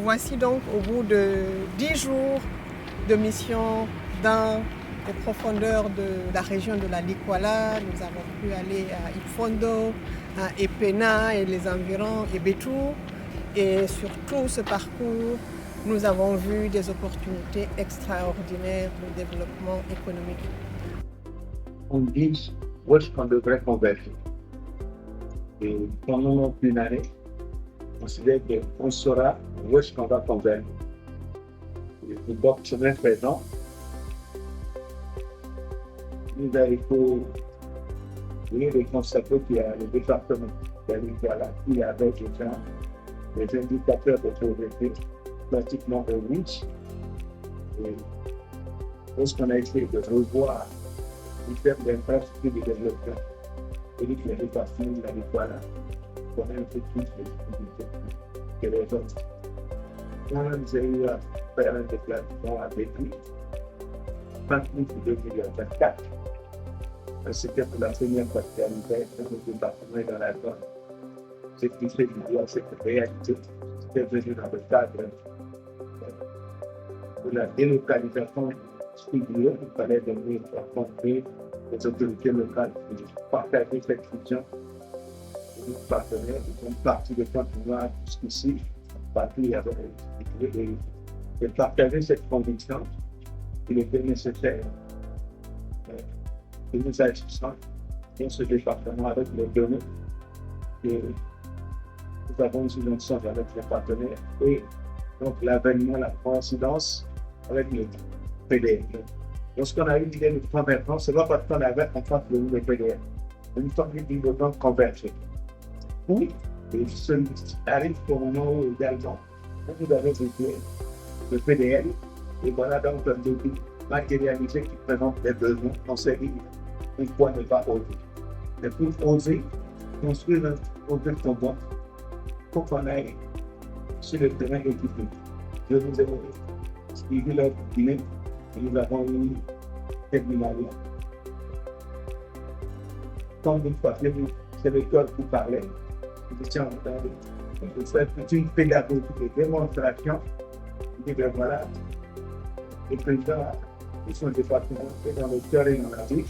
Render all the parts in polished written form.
voici donc au bout de 10 jours de mission dans les profondeurs de la région de la Likwala. Nous avons pu aller à Ifondo, à Epena et les environs, et Betou. Et sur tout ce parcours, nous avons vu des opportunités extraordinaires de développement économique. On dit où est-ce qu'on devrait converger. Et pendant une année, on se dit qu'on saura où est-ce qu'on va converger. Le bord chemin présent, nous avons de constater qu'il y a le département qui avait déjà des indicateurs de pauvreté pratiquement au rouge. Et lorsqu'on a essayé de revoir en termes d'infrastructure de développement, et que les départements de la Likwala connaissent un peu plus de difficultés que les autres. Quand j'ai eu à faire un déplacement avec lui, 30 000 de 2024, c'était pour la première fois qu'il arrivait dans le département dans la zone. C'est qui fait vivre cette réalité. C'était venu dans le cadre de la délocalisation structurelle. Il fallait donner rencontrer les autorités locales pour partager cette vision de nos partenaires. Ils sont partis de Pointe-Noire jusqu'ici, partis avec et partager cette conviction qu'il était nécessaire que nous agissons dans ce département avec les données que nous avons eu ensemble avec les partenaires et donc l'avènement, la coïncidence avec le PDR. Lorsqu'on a eu l'idée de convergence, ce n'est pas parce qu'on avait en face de nous le PDR. Nous sommes dit de converger. Oui, et ce arrive au moment où également, vous avez étudié le PDR et voilà donc un début matérialisé qui présente des besoins. On s'est dit, pourquoi ne pas oser? Mais pour oser, construire un autre combat, il faut qu'on aille sur le terrain équipé. Je vous ai suivi leur dîner et nous avons eu terminal. Comme une fois, c'est l'école qui parlait. Nous étions en train de faire toute une pédagogie de démonstration. Et bien voilà, le président de son département est dans le cœur et dans la vie.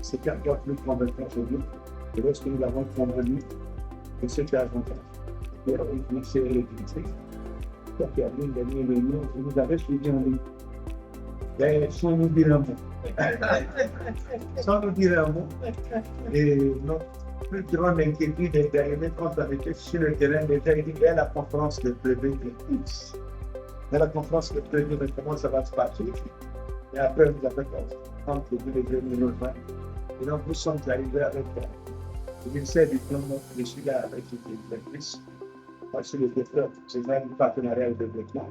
C'était encore plus convaincant pour nous. Et lorsque nous avons convenu de cet avantage, il y a une série de donc il y a une dernière réunion, vous avez suivi en ligne. Mais sans nous dire un mot. Sans nous dire un mot. Et notre plus grande inquiétude est d'arriver quand on était sur le terrain déjà, il dit, la conférence de prévu de tous. Mais la conférence de prévu de comment ça va se passer. Et après, vous avez compris les 2 000 euros. Et donc, nous sommes arrivés avec le ministère du Plan, je suis là avec les directrices. Moi, je suis le directeur général du partenariat de développement.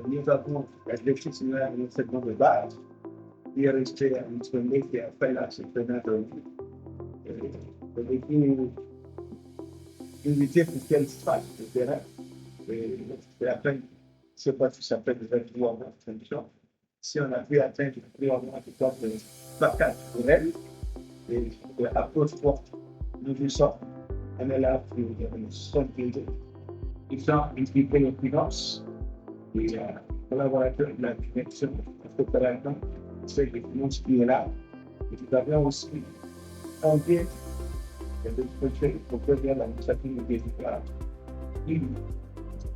Nous avons la directrice générale de l'enseignement de base, qui est restée à Mitsonné, qui a fait la secrétaire de l'équipe invité pour qu'elle fasse le terrain. Et après, je ne sais pas si ça fait déjà 3 mois de fonction. Si on a pu atteindre 3 mois de temps de placage pour elle, et l'approche forte, nous y sommes. On est là pour s'impliquer. Ils sont impliqués en finance. Et le collaborateur de la direction de l'opérateur, c'est le finance qui est là. Et nous avons aussi envié de projet pour prévenir l'administration des territoires.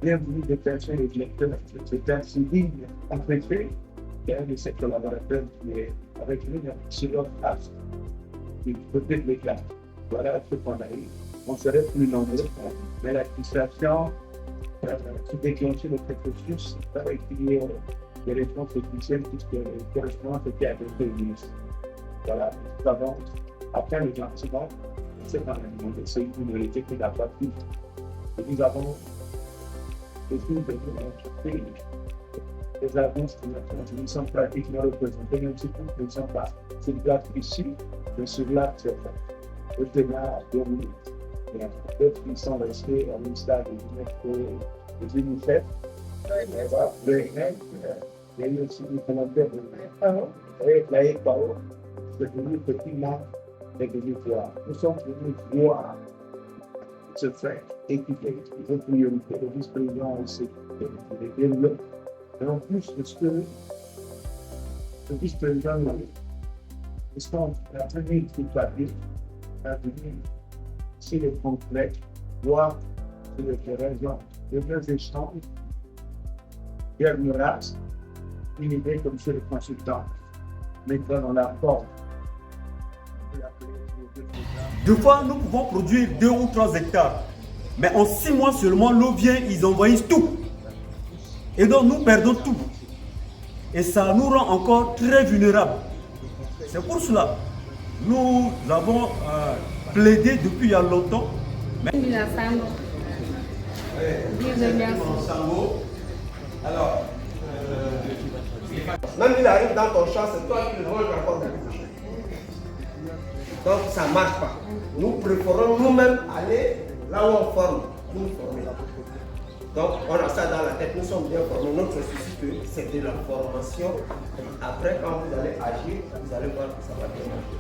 Bienvenue de personnes et directeurs. C'est un civil en préfet. Il y a un de ces collaborateurs qui est avec nous sur notre axe. Il peut être l'éclat. Voilà ce qu'on a eu. On serait plus nombreux, mais l'administration qui déclenchait le processus avec des réponses officielles puisque correspond à ce qui a été fait le ministre. Voilà, nous avons, après le lancement, c'est quand même c'est une minorité qui n'a pas pu. Et nous avons essayé de montrer les annonces qui nous sont pratiquement représentées, même si nous ne sommes pas sur place ici, mais sur là, c'est vrai. Au Sénat, Dominique. Il y a d'autres qui sont restés au ministère de l'UNICEF. Le RN, il y a eu aussi des commentaires de la EPAO, c'est devenu petit là, c'est devenu voir. Nous sommes venus voir se fait équiper les priorités. Le vice-président aussi les développe. Et en plus, le vice-président, la première du papier, la venir sur les complets, voir sur le terrain, de deux échanges, diagnostic, une idée comme sur le consultant. Maintenant, on a forme. Deux fois, nous pouvons produire 2 ou 3 hectares. Mais en 6 mois seulement, l'eau vient, ils envahissent tout. Et donc, nous perdons tout. Et ça nous rend encore très vulnérables. C'est pour cela nous avons plaidé depuis il y a longtemps. Mais... Alors, même il arrive dans ton champ, c'est toi qui le ranges encore de coucher. Donc ça ne marche pas. Nous préférons nous-mêmes aller là où on forme, nous former. Donc on a ça dans la tête, nous sommes bien formés. Notre souci, c'est de la formation. Après, quand vous allez agir, vous allez voir que ça va bien marcher.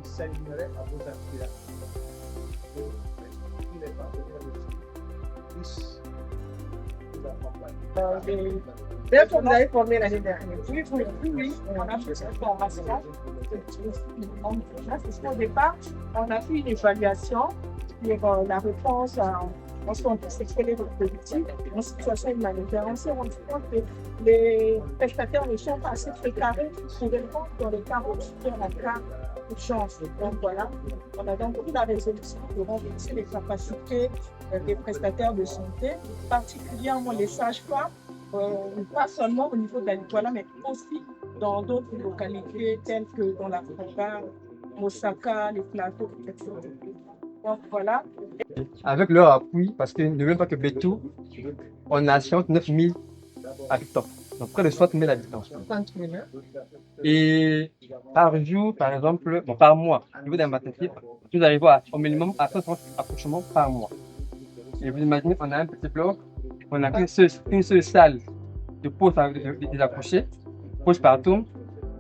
Il s'alignerait à vos aspirations. Il est partenaire aussi. Puisse vous accompagner. Dès que vous avez formé l'année dernière. Oui, on a fait cette formation. Au départ, on a fait une évaluation pour la réponse à quel est votre politique en situation humanitaire. On s'est rendu compte que les prestataires ne sont pas assez préparés pour répondre dans les cas où il y a un cas d'urgence. Donc voilà, on a donc pris la résolution de renforcer les capacités des prestataires de santé, particulièrement les sages-femmes. Pas seulement au niveau de la Likoala, mais aussi dans d'autres localités telles que dans la Frontière, Mosaka, les plateaux, etc. Donc voilà. Avec leur appui, parce que ne même pas que Betou, on a 59 000 habitants, donc près de 60 000 habitants. Et par jour, par exemple, bon, par mois, au niveau d'un matériel, nous arrivons au minimum à 130 accouchements par mois. Et vous imaginez, on a un petit bloc. On n'a qu'une seule salle de pause des accouchés, pause partout.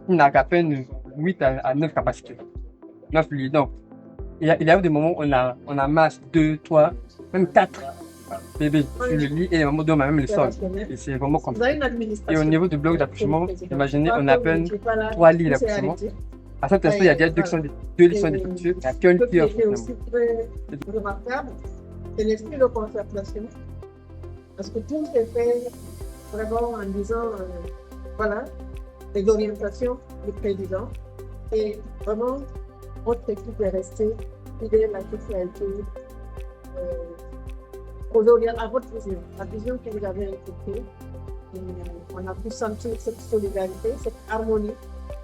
On n'a qu'à peine 8 à 9 capacités. 9 lits. Donc, il y a eu des moments où on a masse 2, 3, même 4 bébés sur le lit et au moment où on a même le sol. Et c'est vraiment comme ça. Et au niveau du bloc d'accouchement, imaginez, on a à peine 3 lits d'accouchement. À cette instant, il y a déjà 2 lits sont défectueux, il n'y a qu'un lit qui est aussi très remarquable, c'est l'esprit de concertation. Parce que tout s'est fait vraiment en disant, voilà, les orientations du président. Et vraiment, votre équipe est restée fidèle à tout ce qui a été à votre vision, la vision que vous avez écoutée. On a pu sentir cette solidarité, cette harmonie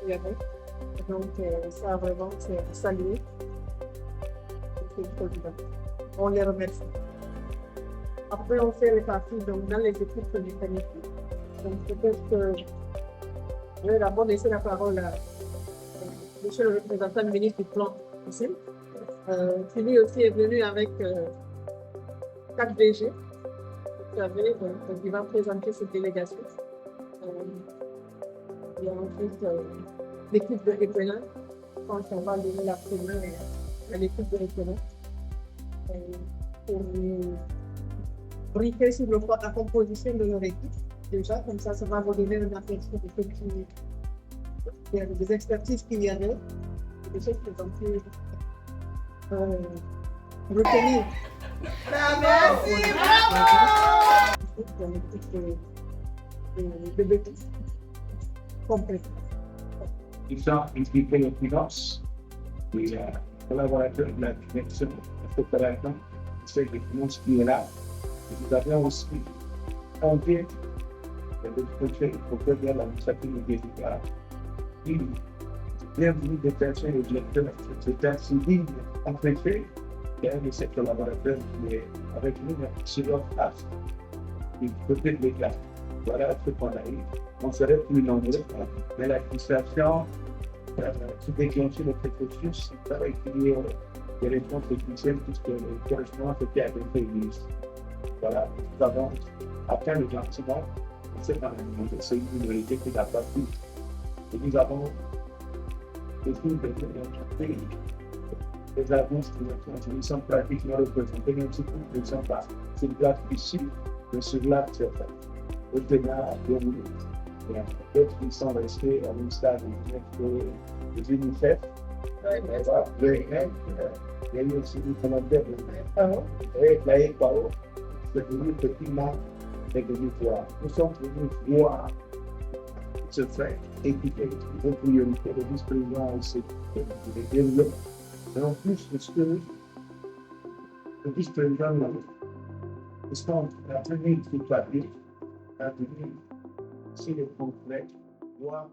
qu'il y avait. Et donc, ça vraiment, c'est salué. On les remercie. Après, on fait les parties dans les équipes que je connais. Donc, peut-être que je vais d'abord laisser la parole à monsieur le représentant du ministre du Plan ici, qui lui aussi est venu avec 4 DG. Vous savez, donc, il va présenter cette délégation. Il y a ensuite l'équipe de Epena, quand on va donner la première à l'équipe de Epena. Pour briefer sur la composition de leur équipe. Déjà, comme ça va vous donner une aperçu de ce qu'il y a des expertises qu'il y avait, des choses que ont pu retenir. Merci, bravo! Dans l'équipe de Betou complète. Ils sont impliqués en finance. Les collaborateurs de la direction de coopération, c'est le finance qui est là. Nous avons aussi compté le projet pour faire l'administration du territoire. Bienvenue des personnes et directeurs. C'est un civil en préfet qui est un de ses collaborateurs qui est avec nous sur leur place. Il peut être les gars. Voilà ce qu'on a eu. On serait plus nombreux, mais l'administration qui déclenche le processus, ça va écrire des réponses techniciennes puisque correspond à ce qui a été fait ici. Voilà, nous avons atteint le gentiment, c'est une minorité qui n'a pas pu. Et nous avons et puis de notre pays. Les avances de notre contribution pratiquement représentées, même si nous ne sommes pas sur le lac ici, mais sur le lac sur au Ténat, d'autres qui sont restés à l'instar de l'UNICEF. Il y a eu aussi une commentaire de l'AEPAO, c'est devenu petit lac de l'histoire. Nous sommes venus voir ce fait et écouter vos priorités. Le vice-président aussi de développement. Et en plus, est-ce que le vice-président est-ce qu'on a venu tout papier, a venu, si le conflit, voir